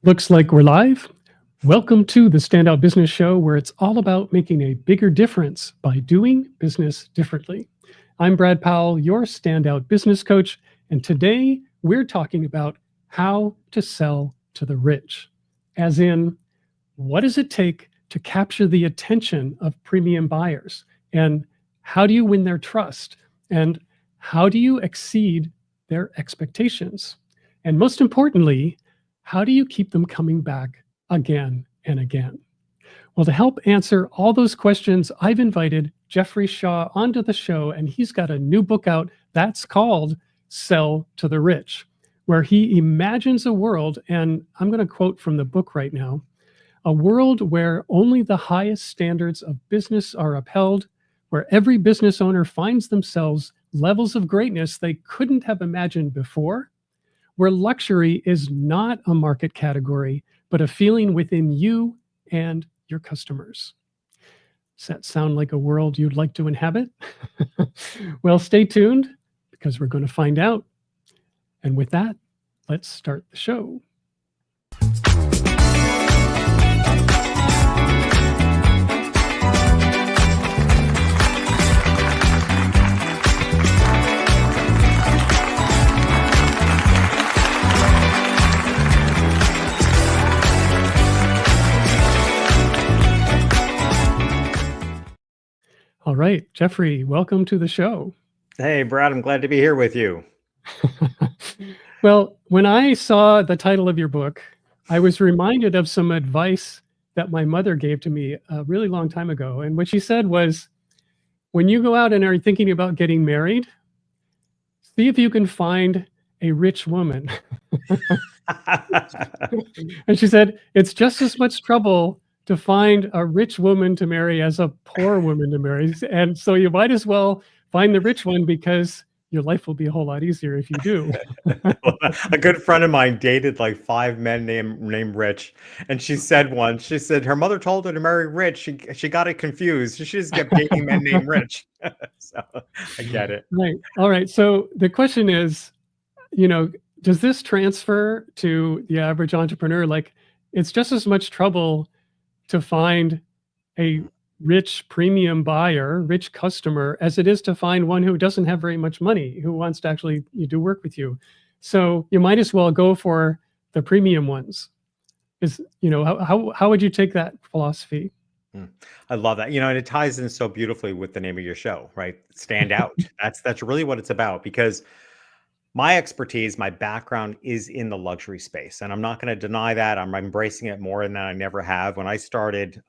Looks like we're live. Welcome to the Standout Business Show, where it's all about making a bigger difference by doing business differently. I'm Brad Powell, your standout business coach, and today we're talking about how to sell to the rich. As in, what does it take to capture the attention of premium buyers? And how do you win their trust? And how do you exceed their expectations? And most importantly, how do you keep them coming back again and again? Well, to help answer all those questions, I've invited Jeffrey Shaw onto the show, and he's got a new book out that's called Sell to the Rich, where he imagines a world, and I'm going to quote from the book right now, a world where only the highest standards of business are upheld, where every business owner finds themselves levels of greatness they couldn't have imagined before, where luxury is not a market category, but a feeling within you and your customers. Does that sound like a world you'd like to inhabit? Well, stay tuned because we're going to find out. And with that, let's start the show. All right, Jeffrey, welcome to the show. Hey, Brad, I'm glad to be here with you. Well, when I saw the title of your book, I was reminded of some advice that my mother gave to me a really long time ago. And what she said was, when you go out and are thinking about getting married, see if you can find a rich woman. And she said, it's just as much trouble to find a rich woman to marry as a poor woman to marry. And so you might as well find the rich one because your life will be a whole lot easier if you do. A good friend of mine dated like 5 men named Rich. And she said once, she said her mother told her to marry Rich. She got it confused. She just kept dating men named Rich. So I get it. Right. All right. So the question is, does this transfer to the average entrepreneur? Like, it's just as much trouble to find a rich premium buyer, rich customer, as it is to find one who doesn't have very much money, who wants to actually do work with you. So you might as well go for the premium ones. How would you take that philosophy? I love that. And it ties in so beautifully with the name of your show, right? Stand out. That's really what it's about, because my expertise, my background is in the luxury space, and I'm not going to deny that. I'm embracing it more than I never have. When I started,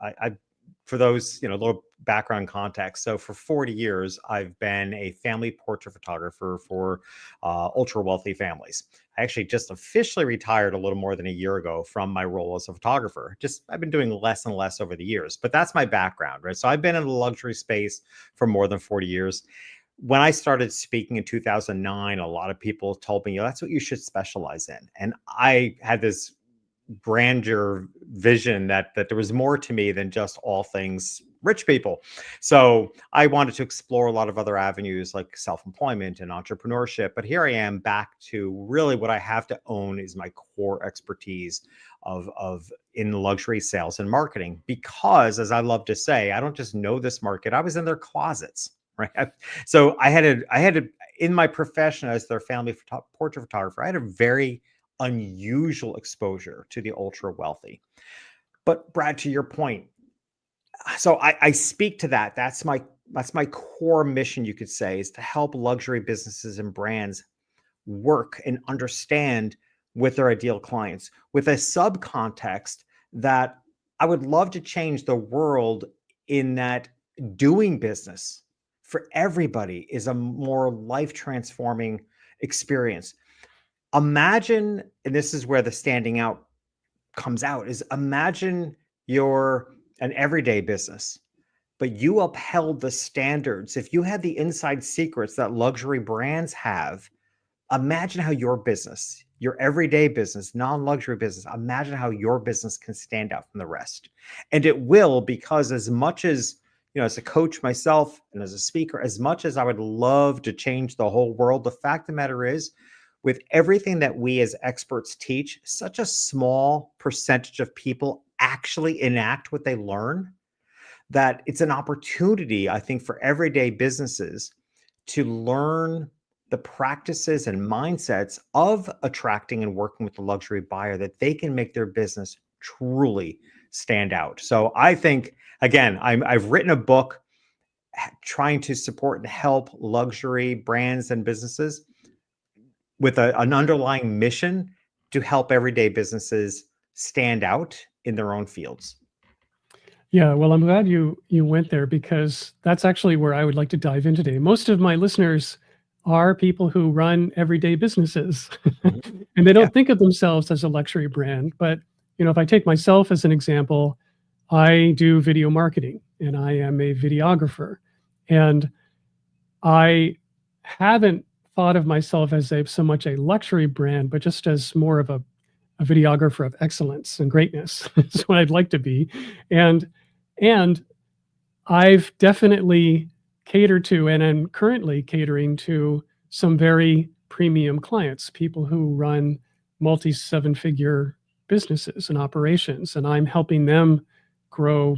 for those, little background context. So for 40 years, I've been a family portrait photographer for ultra wealthy families. I actually just officially retired a little more than a year ago from my role as a photographer. I've been doing less and less over the years, but that's my background, right? So I've been in the luxury space for more than 40 years. When I started speaking in 2009, a lot of people told me, that's what you should specialize in. And I had this grandeur vision that there was more to me than just all things rich people. So I wanted to explore a lot of other avenues like self-employment and entrepreneurship. But here I am back to really what I have to own is my core expertise of in luxury sales and marketing. Because, as I love to say, I don't just know this market, I was in their closets. Right. So I had in my profession as their family portrait photographer, I had a very unusual exposure to the ultra wealthy. But Brad, to your point, so I speak to that. That's my core mission, you could say, is to help luxury businesses and brands work and understand with their ideal clients with a subcontext that I would love to change the world in that doing business for everybody is a more life-transforming experience. Imagine, and this is where the standing out comes out, is imagine you're an everyday business, but you upheld the standards. If you had the inside secrets that luxury brands have, imagine how your business, your everyday business, non-luxury business, imagine how your business can stand out from the rest. And it will, because as much as as a coach myself and as a speaker, as much as I would love to change the whole world, the fact of the matter is with everything that we as experts teach, such a small percentage of people actually enact what they learn, that it's an opportunity, I think, for everyday businesses to learn the practices and mindsets of attracting and working with the luxury buyer, that they can make their business truly stand out. So I think, again, I've written a book trying to support and help luxury brands and businesses with an underlying mission to help everyday businesses stand out in their own fields. Yeah, well, I'm glad you went there, because that's actually where I would like to dive in today. Most of my listeners are people who run everyday businesses, Mhm. and they Yeah. don't think of themselves as a luxury brand. But if I take myself as an example, I do video marketing and I am a videographer, and I haven't thought of myself as so much a luxury brand, but just as more of a videographer of excellence and greatness. Is what I'd like to be, and and I've definitely catered to, and I'm currently catering to, some very premium clients, people who run multi seven figure businesses and operations, and I'm helping them grow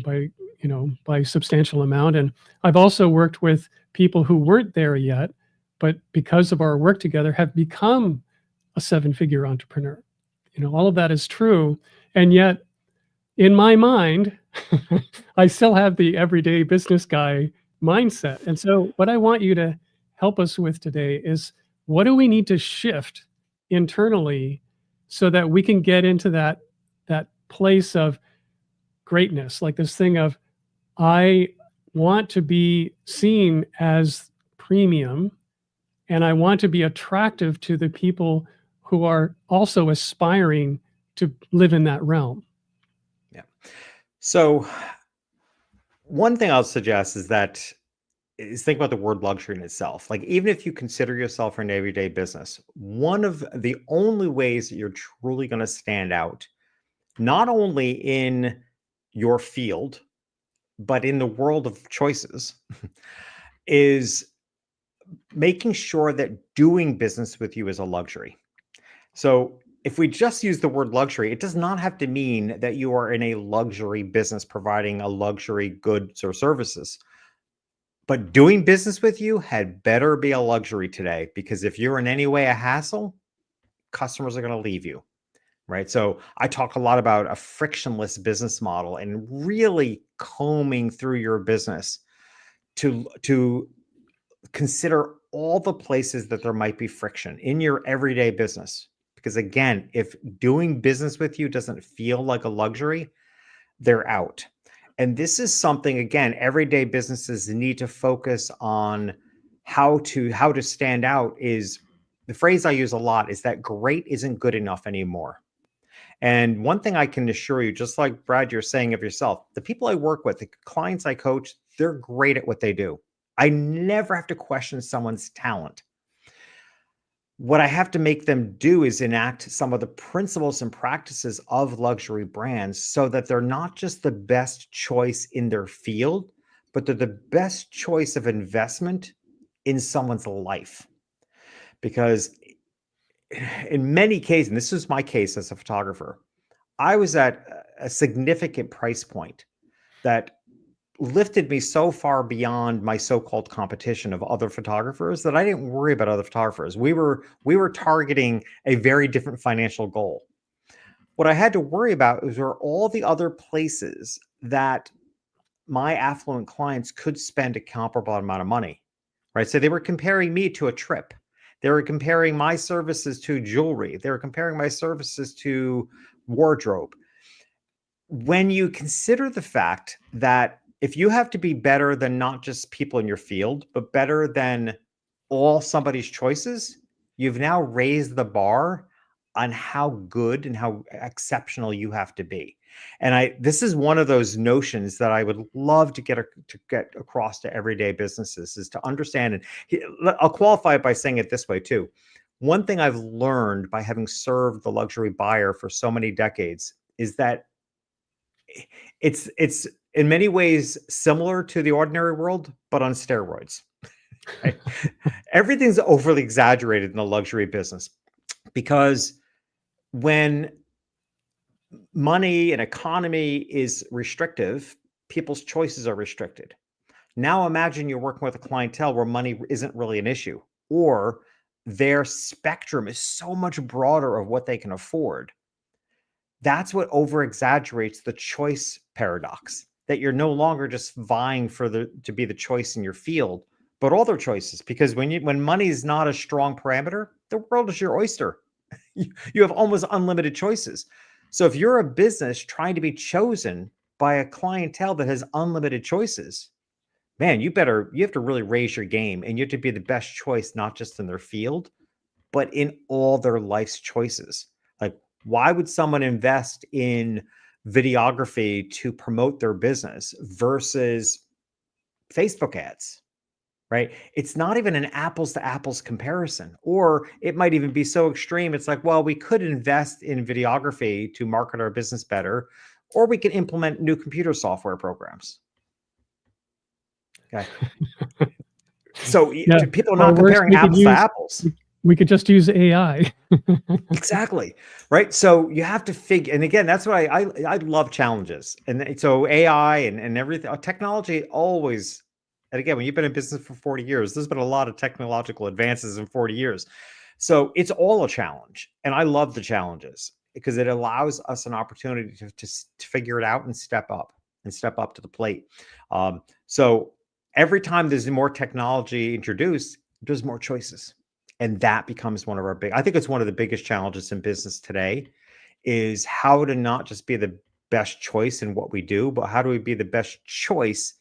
by substantial amount. And I've also worked with people who weren't there yet, but because of our work together have become a seven figure entrepreneur. All of that is true. And yet, in my mind, I still have the everyday business guy mindset. And so, what I want you to help us with today is, what do we need to shift internally so that we can get into that place of greatness, like this thing of, I want to be seen as premium, and I want to be attractive to the people who are also aspiring to live in that realm. Yeah. So one thing I'll suggest is think about the word luxury in itself. Like, even if you consider yourself an everyday business, one of the only ways that you're truly going to stand out, not only in your field, but in the world of choices, is making sure that doing business with you is a luxury. So if we just use the word luxury, it does not have to mean that you are in a luxury business providing a luxury goods or services. But doing business with you had better be a luxury today, because if you're in any way a hassle, customers are going to leave you, right? So I talk a lot about a frictionless business model and really combing through your business to consider all the places that there might be friction in your everyday business. Because again, if doing business with you doesn't feel like a luxury, they're out. And this is something, again, everyday businesses need to focus on. How to stand out is the phrase I use a lot, is that great isn't good enough anymore. And one thing I can assure you, just like Brad, you're saying of yourself, the people I work with, the clients I coach, they're great at what they do. I never have to question someone's talent. What I have to make them do is enact some of the principles and practices of luxury brands, so that they're not just the best choice in their field, but they're the best choice of investment in someone's life. Because in many cases, and this is my case as a photographer, I was at a significant price point that lifted me so far beyond my so-called competition of other photographers that I didn't worry about other photographers. We were targeting a very different financial goal. What I had to worry about were all the other places that my affluent clients could spend a comparable amount of money, right? So they were comparing me to a trip. They were comparing my services to jewelry. They were comparing my services to wardrobe. When you consider the fact that if you have to be better than not just people in your field, but better than all somebody's choices, you've now raised the bar on how good and how exceptional you have to be. And this is one of those notions that I would love to get across to everyday businesses, is to understand. And I'll qualify it by saying it this way too. One thing I've learned by having served the luxury buyer for so many decades is that it's in many ways similar to the ordinary world, but on steroids. Right? Everything's overly exaggerated in the luxury business. because when money and economy is restrictive, people's choices are restricted. Now imagine you're working with a clientele where money isn't really an issue, or their spectrum is so much broader of what they can afford. That's what over exaggerates the choice paradox, that you're no longer just vying to be the choice in your field, but all their choices. Because when money is not a strong parameter, the world is your oyster. You have almost unlimited choices. So if you're a business trying to be chosen by a clientele that has unlimited choices, man, you have to really raise your game, and you have to be the best choice, not just in their field, but in all their life's choices. Like, why would someone invest in videography to promote their business versus Facebook ads? Right? It's not even an apples to apples comparison. Or it might even be so extreme. It's like, well, we could invest in videography to market our business better, or we can implement new computer software programs. Okay. So Yeah. people are Or not worse, comparing apples to apples. we could just use AI. Exactly. Right. So you have to figure, and again, that's why I love challenges. And so AI and everything, technology always, and again, when you've been in business for 40 years, there's been a lot of technological advances in 40 years. So it's all a challenge. And I love the challenges because it allows us an opportunity to figure it out and step up to the plate. So every time there's more technology introduced, there's more choices. And that becomes one of our I think it's one of the biggest challenges in business today, is how to not just be the best choice in what we do, but how do we be the best choice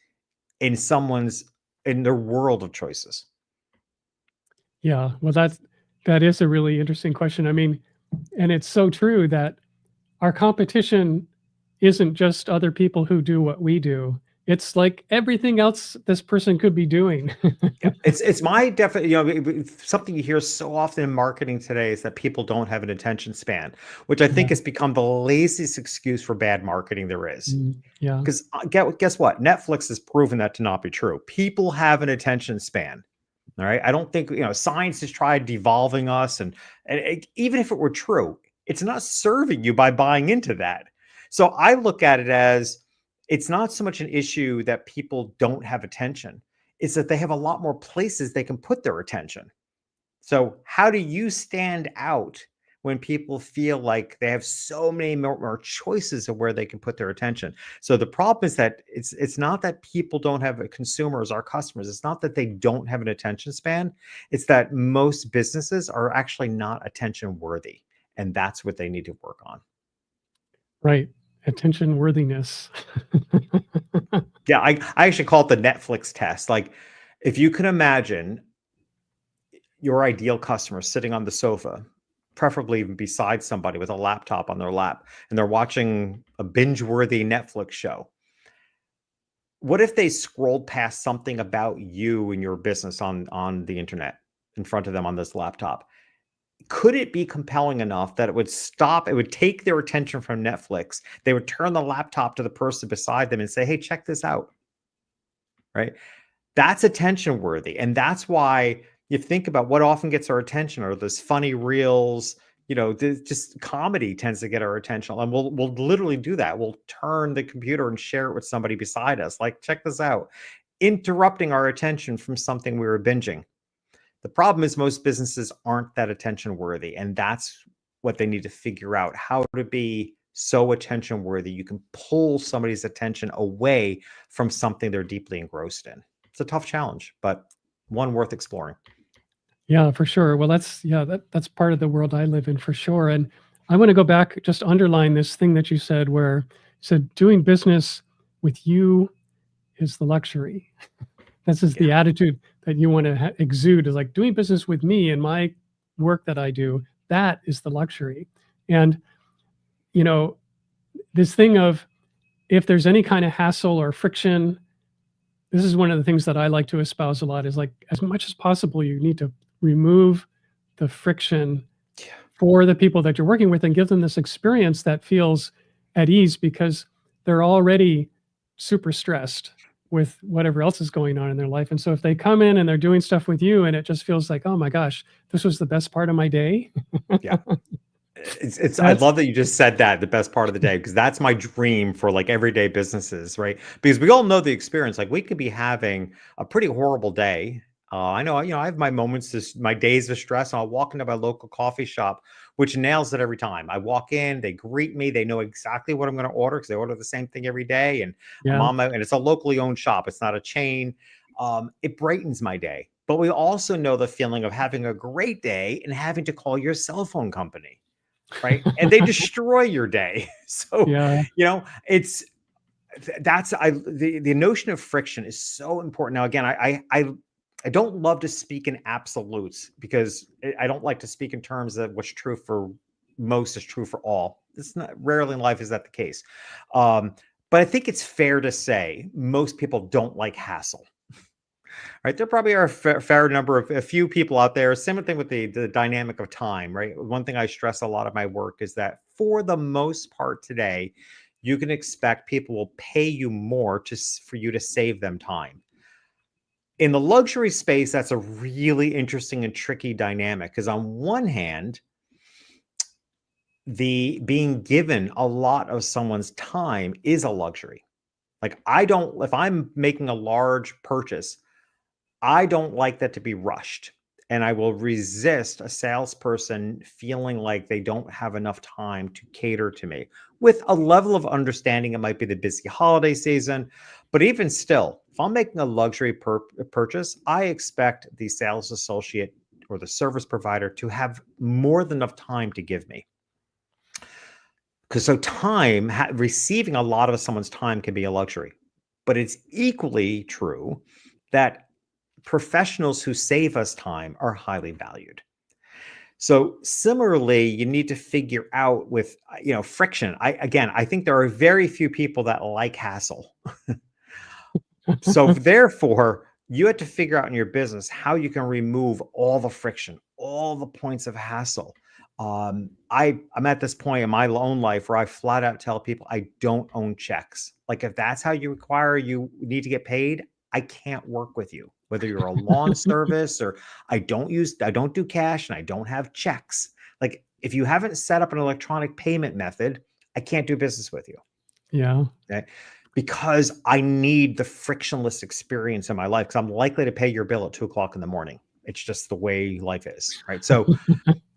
in their world of choices? Yeah, well, that is a really interesting question. I mean, and it's so true that our competition isn't just other people who do what we do. It's like everything else this person could be doing. Yeah, it's my definite, something you hear so often in marketing today is that people don't have an attention span, which I think Yeah. has become the laziest excuse for bad marketing there is. Yeah. Because guess what? Netflix has proven that to not be true. People have an attention span. All right. I don't think, science has tried devolving us. And even if it were true, it's not serving you by buying into that. So I look at it as, it's not so much an issue that people don't have attention, it's that they have a lot more places they can put their attention. So how do you stand out when people feel like they have so many more choices of where they can put their attention? So the problem is that it's not that people don't have consumers, our customers. It's not that they don't have an attention span. It's that most businesses are actually not attention worthy. And that's what they need to work on. Right. Attention worthiness. Yeah, I actually call it the Netflix test. Like, if you can imagine your ideal customer sitting on the sofa, preferably even beside somebody with a laptop on their lap, and they're watching a binge-worthy Netflix show. What if they scrolled past something about you and your business on the internet in front of them on this laptop? Could it be compelling enough that it would take their attention from Netflix? They would turn the laptop to the person beside them and say, "Hey, check this out." Right? That's attention worthy. And that's why you think about what often gets our attention are those funny reels, just comedy tends to get our attention. And we'll literally do that. We'll turn the computer and share it with somebody beside us. Like, check this out, interrupting our attention from something we were binging. The problem is most businesses aren't that attention worthy. And that's what they need to figure out, how to be so attention worthy you can pull somebody's attention away from something they're deeply engrossed in. It's a tough challenge, but one worth exploring. Yeah, for sure. Well, that's part of the world I live in for sure. And I want to go back, just underline this thing that you said, where you said doing business with you is the luxury. This is the attitude that you want to exude, is like doing business with me and my work that I do. That is the luxury. And, this thing of, if there's any kind of hassle or friction, this is one of the things that I like to espouse a lot, is like, as much as possible, you need to remove the friction for the people that you're working with and give them this experience that feels at ease, because they're already super stressed. with whatever else is going on in their life. And so if they come in and they're doing stuff with you and it just feels like, oh my gosh, this was the best part of my day. Yeah. It's I That's love that you just said that, the best part of the day, because that's my dream for like everyday businesses, right? Because we all know the experience. Like we could be having a pretty horrible day. I know, I have my moments, my days of stress. And I'll walk into my local coffee shop, which nails it every time. I walk in, they greet me, they know exactly what I'm going to order because they order the same thing every day. And I'm yeah, on my, and it's a locally owned shop. It's not a chain. It brightens my day. But we also know the feeling of having a great day and having to call your cell phone company, right? And they destroy your day. So, yeah, it's that's the notion of friction is so important. Now, again, I don't love to speak in absolutes because I don't like to speak in terms of what's true for most is true for all. It's not rarely in life is that the case. But I think it's fair to say most people don't like hassle. Right, there probably are a fair number of a few people out there. Same thing with the dynamic of time, right? One thing I stress a lot of my work is that for the most part today, you can expect people will pay you more for you to save them time. In the luxury space, that's a really interesting and tricky dynamic because on one hand, the being given a lot of someone's time is a luxury. Like I don't, if I'm making a large purchase, I don't like that to be rushed. And I will resist a salesperson feeling like they don't have enough time to cater to me with a level of understanding. It might be the busy holiday season, but even still, if I'm making a luxury purchase, I expect the sales associate or the service provider to have more than enough time to give me. Because so time, receiving a lot of someone's time can be a luxury, but it's equally true that professionals who save us time are highly valued. So similarly, you need to figure out with friction. I think there are very few people that like hassle. So therefore, you have to figure out in your business how you can remove all the friction, all the points of hassle. I'm at this point in my own life where I flat out tell people I don't own checks. Like if that's how you need to get paid, I can't work with you. Whether you're a lawn service or I don't do cash and I don't have checks. Like if you haven't set up an electronic payment method, I can't do business with you. yeah, Okay. Because I need the frictionless experience in my life because I'm likely to pay your bill at 2:00 in the morning. It's just the way life is, right? So,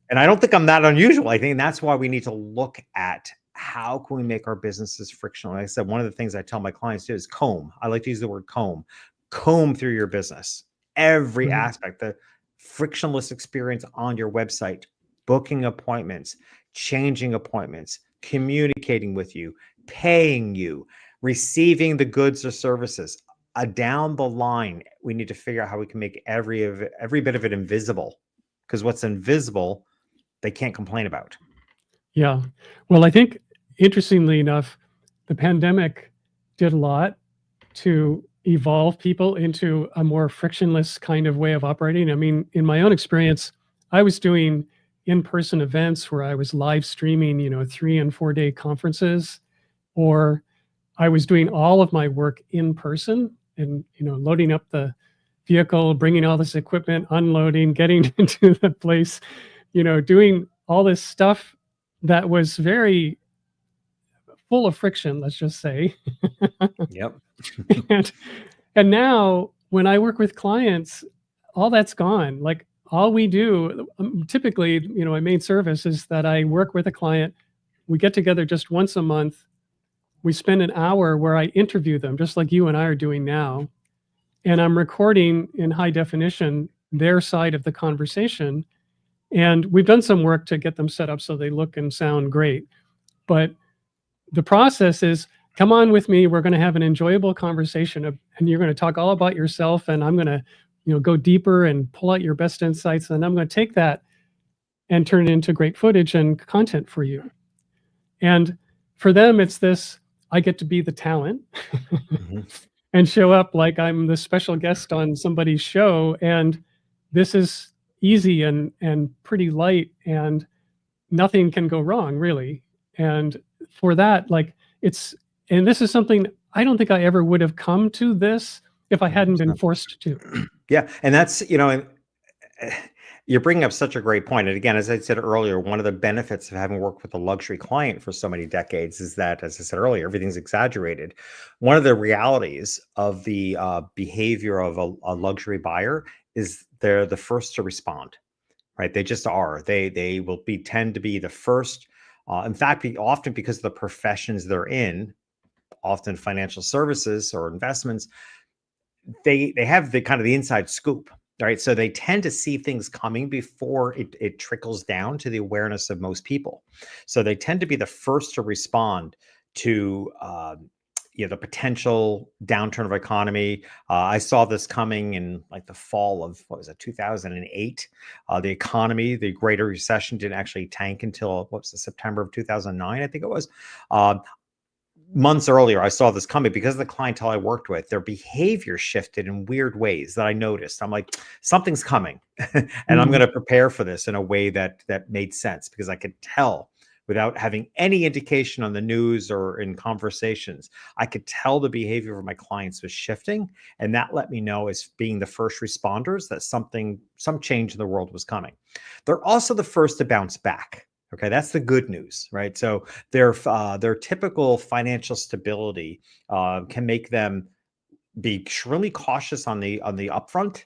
and I don't think I'm that unusual. I think that's why we need to look at how can we make our businesses frictional. Like I said, one of the things I tell my clients to do is comb. I like to use the word comb through your business, every mhm, aspect, the frictionless experience on your website, booking appointments, changing appointments, communicating with you, paying you, receiving the goods or services. Down the line, we need to figure out how we can make every bit of it invisible, because what's invisible, they can't complain about. yeah. Well, I think interestingly enough, the pandemic did a lot to evolve people into a more frictionless kind of way of operating. I mean, in my own experience, I was doing in-person events where I was live streaming, 3 and 4 day conferences, or I was doing all of my work in person and, loading up the vehicle, bringing all this equipment, unloading, getting into the place, doing all this stuff that was very full of friction, let's just say. Yep. and and now when I work with clients, all that's gone. Like all we do, typically, my main service is that I work with a client. We get together just once a month. We spend an hour where I interview them, just like you and I are doing now. And I'm recording in high definition their side of the conversation. And we've done some work to get them set up so they look and sound great. But the process is come on with me. We're going to have an enjoyable conversation and you're going to talk all about yourself. And I'm going to, go deeper and pull out your best insights. And I'm going to take that and turn it into great footage and content for you. And for them, it's this, I get to be the talent Mhm. and show up like I'm the special guest on somebody's show. And this is easy and pretty light and nothing can go wrong really. And for that, like and this is something I don't think I ever would have come to this if I hadn't been 100%. forced to. Yeah, and that's, and you're bringing up such a great point. And again, as I said earlier, one of the benefits of having worked with a luxury client for so many decades is that, as I said earlier, everything's exaggerated. One of the realities of the behavior of a luxury buyer is they're the first to respond, right? They just are. They will tend to be the first. In fact, often because of the professions they're in, often financial services or investments, they have the kind of the inside scoop, right? So they tend to see things coming before it trickles down to the awareness of most people. So they tend to be the first to respond to the potential downturn of economy. I saw this coming in like the fall of, what was it, 2008. The economy, the Greater Recession, didn't actually tank until, what was it, September of 2009, I think it was. Months earlier, I saw this coming because of the clientele I worked with. Their behavior shifted in weird ways that I noticed. I'm like, something's coming, and I'm going to prepare for this in a way that made sense, because I could tell without having any indication on the news or in conversations. I could tell the behavior of my clients was shifting, and that let me know, as being the first responders, that some change in the world was coming. They're also the first to bounce back. Okay, that's the good news, right? So their typical financial stability can make them be extremely cautious on the upfront,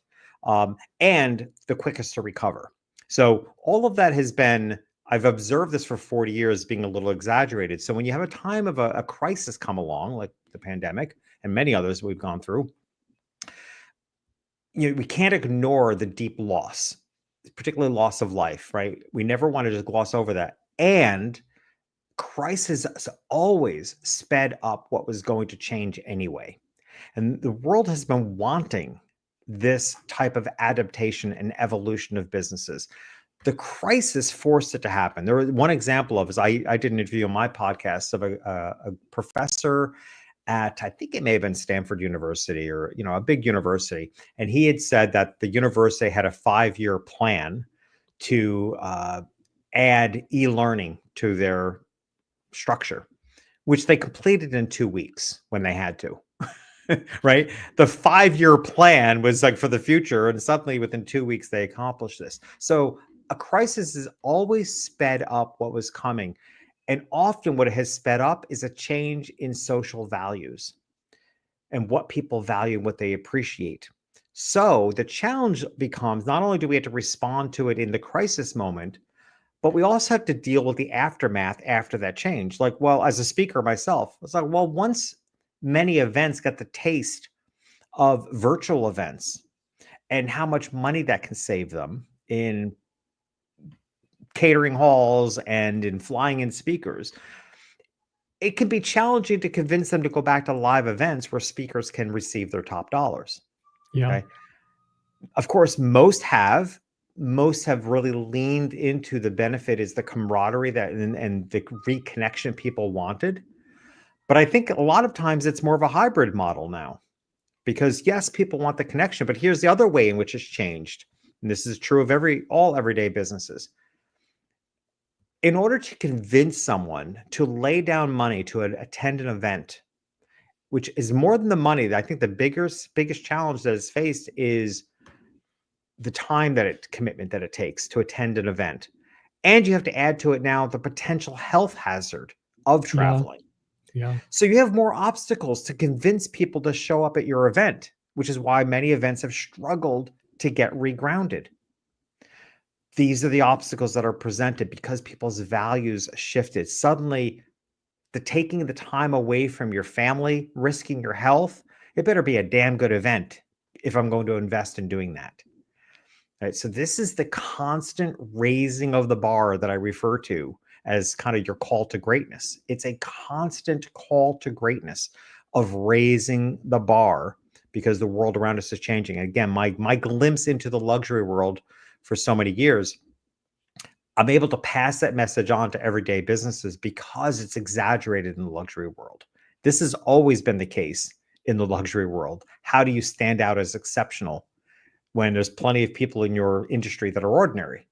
and the quickest to recover. So all of that has been, I've observed this for 40 years, being a little exaggerated. So when you have a time of a crisis come along, like the pandemic and many others we've gone through, we can't ignore the deep loss, particularly loss of life, right? We never want to just gloss over that. And crisis has always sped up what was going to change anyway. And the world has been wanting this type of adaptation and evolution of businesses. The crisis forced it to happen. There was one example of, is I did an interview on my podcast of a professor at, I think it may have been Stanford University, or a big university, and he had said that the university had a 5-year plan to add e-learning to their structure, which they completed in 2 weeks when they had to. Right? The 5-year plan was like for the future, and suddenly within 2 weeks they accomplished this. So a crisis has always sped up what was coming. And often what it has sped up is a change in social values and what people value and what they appreciate. So the challenge becomes, not only do we have to respond to it in the crisis moment, but we also have to deal with the aftermath after that change. Like, well, as a speaker myself, it's like, well, once many events get the taste of virtual events and how much money that can save them in catering halls and in flying in speakers, it can be challenging to convince them to go back to live events where speakers can receive their top dollars. Yeah. Okay. Of course, most have really leaned into the benefit is the camaraderie that and the reconnection people wanted. But I think a lot of times it's more of a hybrid model now, because yes, people want the connection, but here's the other way in which it's changed. And this is true of all everyday businesses. In order to convince someone to lay down money to attend an event, which is more than the money, I think the biggest challenge that is faced is the time commitment that it takes to attend an event. And you have to add to it now the potential health hazard of traveling. Yeah. So you have more obstacles to convince people to show up at your event, which is why many events have struggled to get regrounded. These are the obstacles that are presented because people's values shifted. Suddenly, the taking the time away from your family, risking your health, it better be a damn good event if I'm going to invest in doing that. Right, so this is the constant raising of the bar that I refer to as kind of your call to greatness. It's a constant call to greatness of raising the bar because the world around us is changing. Again, my glimpse into the luxury world for so many years, I'm able to pass that message on to everyday businesses because it's exaggerated in the luxury world. This has always been the case in the luxury world. How do you stand out as exceptional when there's plenty of people in your industry that are ordinary?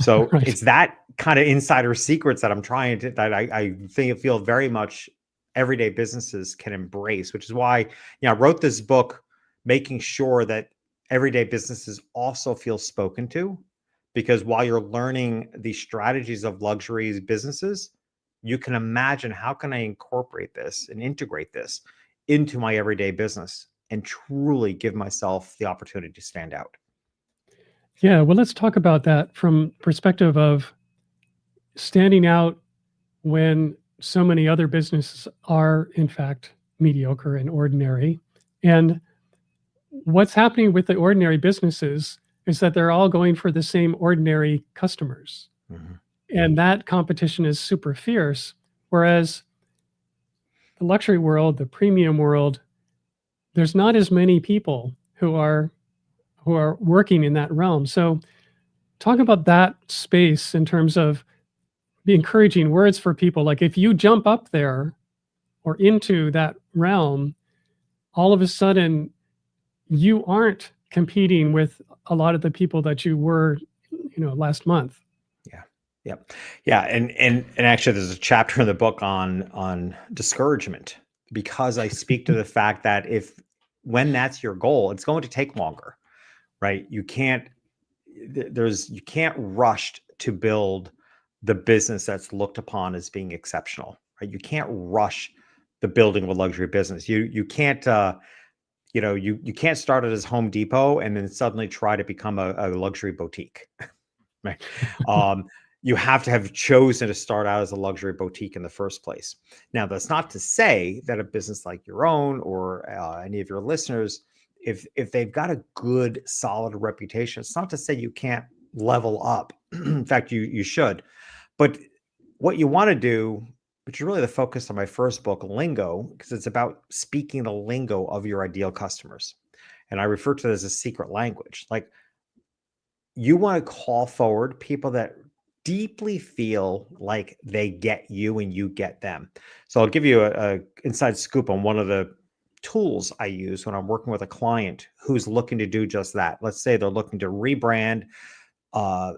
So Right. it's that kind of insider secrets that I'm trying to, that I feel very much everyday businesses can embrace, which is why, I wrote this book making sure that everyday businesses also feel spoken to, because while you're learning the strategies of luxury businesses, you can imagine, how can I incorporate this and integrate this into my everyday business and truly give myself the opportunity to stand out. Yeah, well, let's talk about that from perspective of standing out when so many other businesses are in fact mediocre and ordinary. And what's happening with the ordinary businesses is that they're all going for the same ordinary customers. Mm-hmm. And that competition is super fierce. Whereas the luxury world, the premium world, there's not as many people who are working in that realm. So talk about that space in terms of the encouraging words for people. Like if you jump up there or into that realm, all of a sudden you aren't competing with a lot of the people that you were, last month. Yeah. Yep. Yeah. And actually there's a chapter in the book on discouragement, because I speak to the fact that when that's your goal, it's going to take longer, right? You can't rush to build the business that's looked upon as being exceptional, right? You can't rush the building of a luxury business. You can't you can't start it as Home Depot and then suddenly try to become a luxury boutique. Right. You have to have chosen to start out as a luxury boutique in the first place. Now, that's not to say that a business like your own or any of your listeners, if they've got a good, solid reputation, it's not to say you can't level up. In fact, you should. But what you want to do, which is really the focus of my first book, Lingo, because it's about speaking the lingo of your ideal customers. And I refer to it as a secret language. Like, you want to call forward people that deeply feel like they get you and you get them. So I'll give you a inside scoop on one of the tools I use when I'm working with a client who's looking to do just that. Let's say they're looking to rebrand,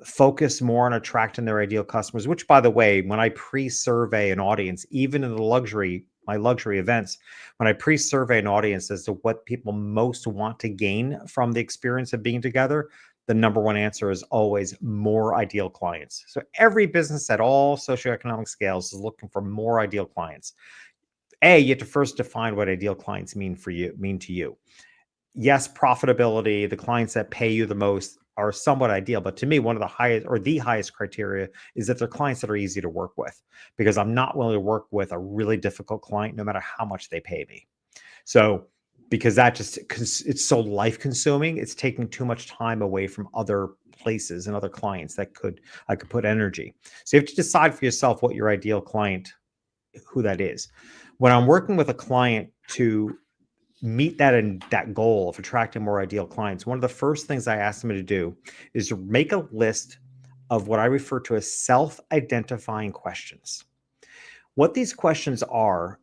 focus more on attracting their ideal customers, which, by the way, when I pre-survey an audience, even in my luxury events, when I pre-survey an audience as to what people most want to gain from the experience of being together, the number one answer is always more ideal clients. So every business at all socioeconomic scales is looking for more ideal clients. You have to first define what ideal clients mean to you. Yes, profitability, the clients that pay you the most are somewhat ideal. But to me, one of the highest criteria is that they're clients that are easy to work with, because I'm not willing to work with a really difficult client, no matter how much they pay me. So, because it's so life consuming, it's taking too much time away from other places and other clients that I could put energy. So you have to decide for yourself what your ideal client, who that is. When I'm working with a client to meet that goal of attracting more ideal clients, one of the first things I ask them to do is to make a list of what I refer to as self-identifying questions. What these questions are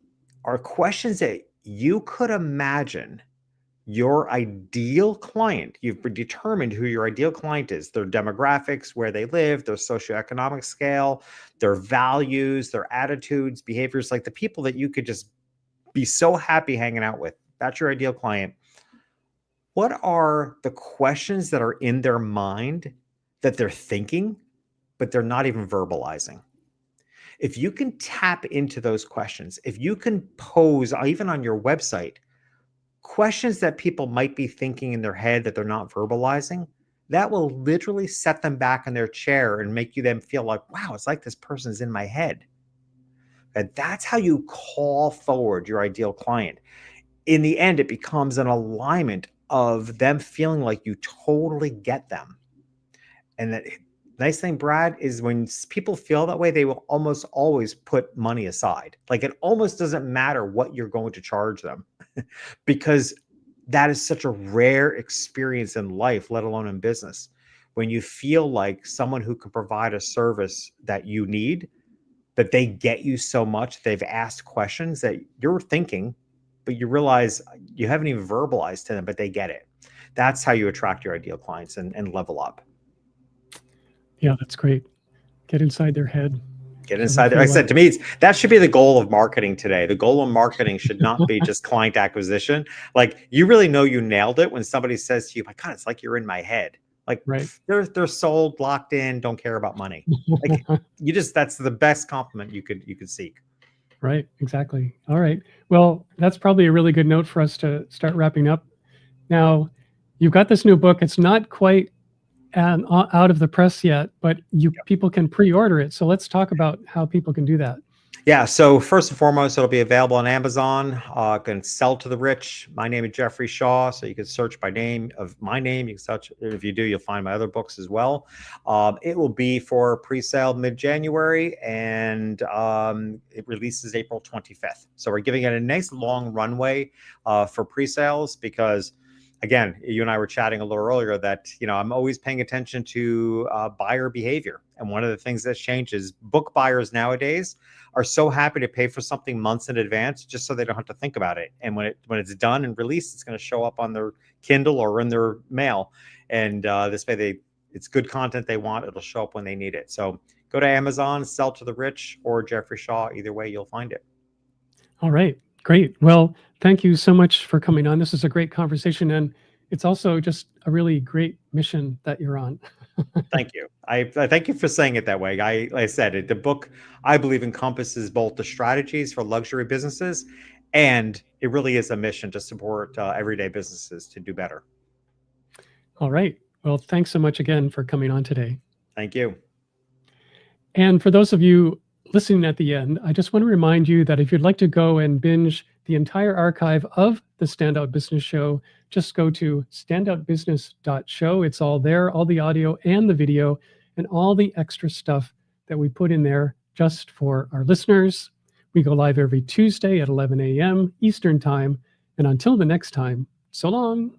questions that you could imagine your ideal client. You've determined who your ideal client is, their demographics, where they live, their socioeconomic scale, their values, their attitudes, behaviors, like the people that you could just be so happy hanging out with. That's your ideal client. What are the questions that are in their mind that they're thinking, but they're not even verbalizing? If you can tap into those questions, if you can pose, even on your website, questions that people might be thinking in their head that they're not verbalizing, that will literally set them back in their chair and make them feel like, wow, it's like this person's in my head. And that's how you call forward your ideal client. In the end, it becomes an alignment of them feeling like you totally get them. And that nice thing, Brad, is when people feel that way, they will almost always put money aside. Like, it almost doesn't matter what you're going to charge them because that is such a rare experience in life, let alone in business. When you feel like someone who can provide a service that you need, that they get you so much, they've asked questions that you're thinking, but you realize you haven't even verbalized to them, but they get it. That's how you attract your ideal clients and level up. Yeah, that's great. Get inside their head. Get So they inside there. feel Like I like, said, to me, that should be the goal of marketing today. The goal of marketing should not be just client acquisition. Like you really know you nailed it when somebody says to you, "My God, it's like you're in my head." Like right. they're sold, locked in, don't care about money. Like that's the best compliment you could seek. Right, exactly. All right. Well, that's probably a really good note for us to start wrapping up. Now, you've got this new book. It's not quite out of the press yet, but people can pre-order it. So let's talk about how people can do that. Yeah, so first and foremost, it'll be available on Amazon. Can sell to the rich. My name is Jeffrey Shaw, so you can search by name of my name. You can search. If you do, you'll find my other books as well. It will be for pre-sale mid-January, and it releases April 25th. So we're giving it a nice long runway for pre-sales because, again, you and I were chatting a little earlier that I'm always paying attention to buyer behavior, and one of the things that's changed is book buyers nowadays are so happy to pay for something months in advance just so they don't have to think about it. And when it's done and released, it's going to show up on their Kindle or in their mail. And this way, it's good content they want. It'll show up when they need it. So go to Amazon, Sell to the Rich, or Jeffrey Shaw. Either way, you'll find it. All right, great. Well, thank you so much for coming on. This is a great conversation, and it's also just a really great mission that you're on. Thank you. I thank you for saying it that way. Like I said, the book, I believe, encompasses both the strategies for luxury businesses, and it really is a mission to support everyday businesses to do better. All right. Well, thanks so much again for coming on today. Thank you. And for those of you listening at the end, I just want to remind you that if you'd like to go and binge the entire archive of the Standout Business Show, just go to standoutbusiness.show. It's all there, all the audio and the video, and all the extra stuff that we put in there just for our listeners. We go live every Tuesday at 11 a.m. Eastern Time. And until the next time, so long.